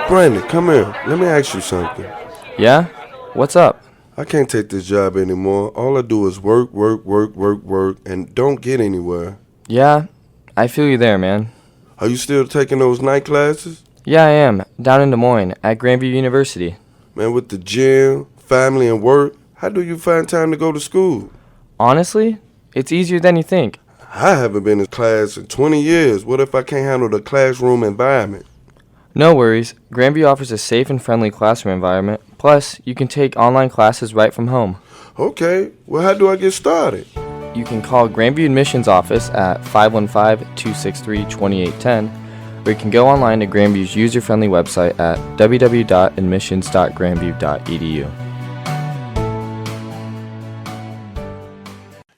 Brandon, come here. Let me ask you something. Yeah? What's up? I can't take this job anymore. All I do is work, and don't get anywhere. Yeah, I feel you there, man. Are you still taking those night classes? Yeah, I am. Down in Des Moines, at Grandview University. Man, with the gym, family, and work, how do you find time to go to school? Honestly, it's easier than you think. I haven't been in class in 20 years. What if I can't handle the classroom environment? No worries. Grandview offers a safe and friendly classroom environment. Plus, you can take online classes right from home. Okay, well, how do I get started? You can call Grandview Admissions Office at 515-263-2810, or you can go online to Grandview's user-friendly website at www.admissions.grandview.edu.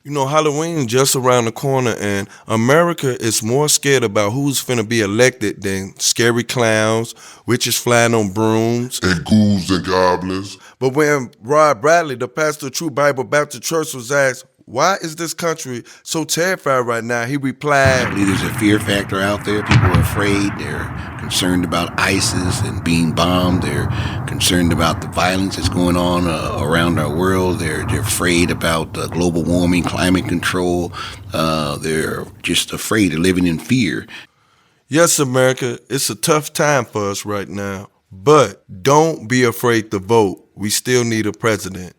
You know, Halloween just around the corner, and America is more scared about who's finna be elected than scary clowns, witches flying on brooms, and ghouls and goblins. But when Rod Bradley, the pastor of True Bible Baptist Church, was asked, why is this country so terrified right now, he replied, I believe there's a fear factor out there. People are afraid. They're concerned about ISIS and being bombed. They're concerned about the violence that's going on around our world. They're afraid about global warming, climate control. They're just afraid of living in fear. Yes, America, it's a tough time for us right now. But don't be afraid to vote. We still need a president.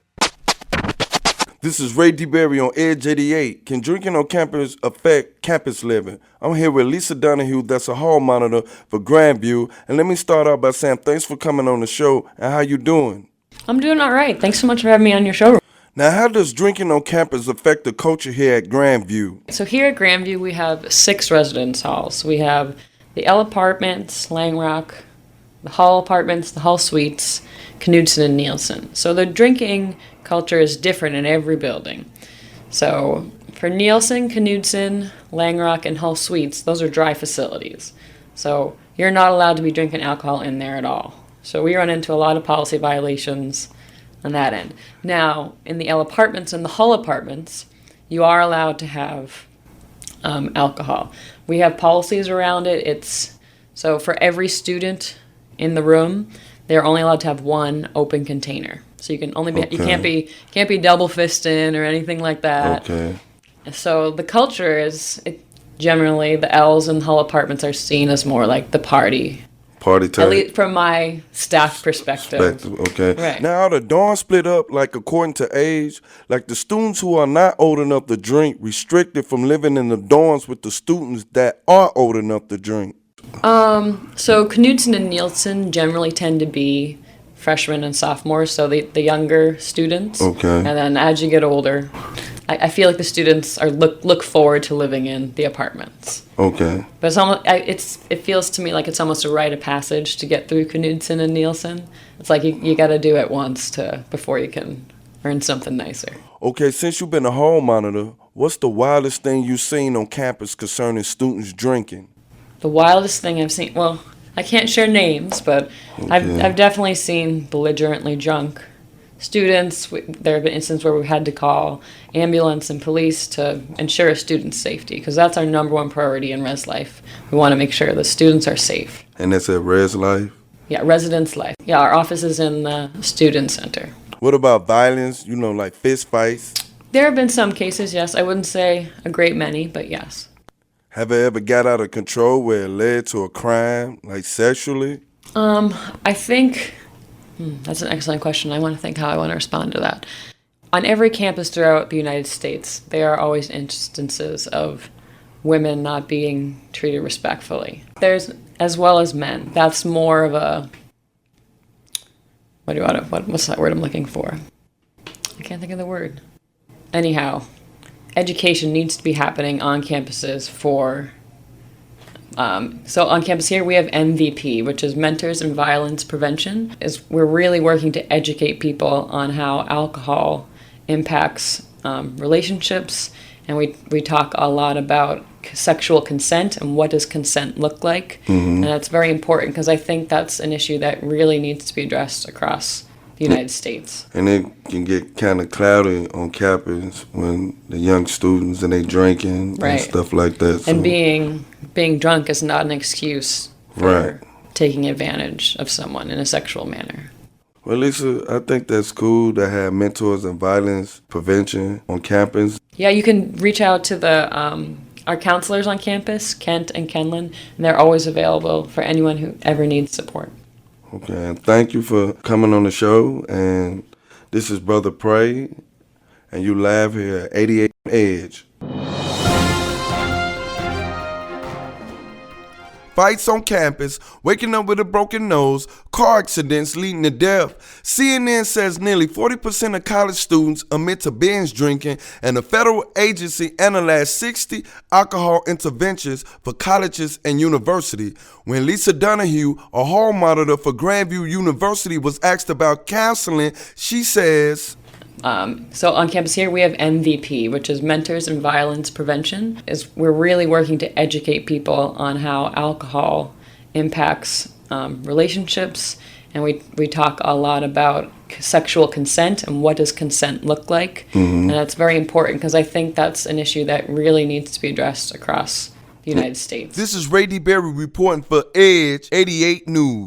This is Ray Deberry on Edge 88. Can drinking on campus affect campus living? I'm here with Lisa Donahue, that's a hall monitor for Grandview. And let me start out by saying thanks for coming on the show, and how you doing? I'm doing all right. Thanks so much for having me on your show. Now, how does drinking on campus affect the culture here at Grandview? So here at Grandview, we have 6 residence halls. We have the L Apartments, Langrock, the Hall Apartments, the Hall Suites, Knudsen, and Nielsen. So the drinking culture is different in every building. So for Nielsen, Knudsen, Langrock, and Hall Suites, those are dry facilities. So you're not allowed to be drinking alcohol in there at all. So we run into a lot of policy violations on that end. Now, in the L Apartments and the Hall Apartments, you are allowed to have alcohol. We have policies around it. So for every student in the room, they're only allowed to have one open container. So you can only be, you can't be double fisting or anything like that. Okay. So the culture is generally the L's and Hall Apartments are seen as more like the party Party time. At least from my staff perspective. Okay. Right. Now, are the dorms split up, like, according to age? Like, the students who are not old enough to drink restricted from living in the dorms with the students that are old enough to drink? So Knudsen and Nielsen generally tend to be freshmen and sophomores, so the younger students. Okay. And then as you get older, I feel like the students are look forward to living in the apartments. Okay. But it's almost, it feels to me like it's almost a rite of passage to get through Knudsen and Nielsen. It's like you got to do it once before you can earn something nicer. Okay, since you've been a hall monitor, what's the wildest thing you've seen on campus concerning students drinking? The wildest thing I've seen, well, I can't share names, but Okay. I've definitely seen belligerently drunk students. There have been instances where we've had to call ambulance and police to ensure a student's safety, because that's our number one priority in Res Life. We want to make sure the students are safe. And that's at Res Life? Yeah, Residence Life. Yeah, our office is in the Student Center. What about violence, like fist fights? There have been some cases, yes. I wouldn't say a great many, but yes. Have it ever got out of control where it led to a crime, like sexually? I think that's an excellent question. I want to think how I want to respond to that. On every campus throughout the United States, there are always instances of women not being treated respectfully. There's, as well as men. That's more of a, what's that word I'm looking for? I can't think of the word. Anyhow, education needs to be happening on campuses so on campus here we have MVP, which is Mentors in Violence Prevention. We're really working to educate people on how alcohol impacts relationships, and we talk a lot about sexual consent and what does consent look like. And that's very important because I think that's an issue that really needs to be addressed across the United States. And it can get kind of cloudy on campus when the young students and they drinking Right. and stuff like that. And being drunk is not an excuse for Right. taking advantage of someone in a sexual manner. Well, Lisa, I think that's cool to have mentors in violence prevention on campus. Yeah, you can reach out to our counselors on campus, Kent and Kenlon, and they're always available for anyone who ever needs support. Okay, and thank you for coming on the show. And this is Brother Pray, and you live here at 88 Edge. Fights on campus, waking up with a broken nose, car accidents leading to death. CNN says nearly 40% of college students admit to binge drinking, and a federal agency analyzed 60 alcohol interventions for colleges and universities. When Lisa Donahue, a hall monitor for Grandview University, was asked about counseling, she says, So on campus here, we have MVP, which is Mentors in Violence Prevention. We're really working to educate people on how alcohol impacts relationships, and we talk a lot about sexual consent and what does consent look like. And that's very important because I think that's an issue that really needs to be addressed across the United States. This is Ray Deberry reporting for Edge 88 News.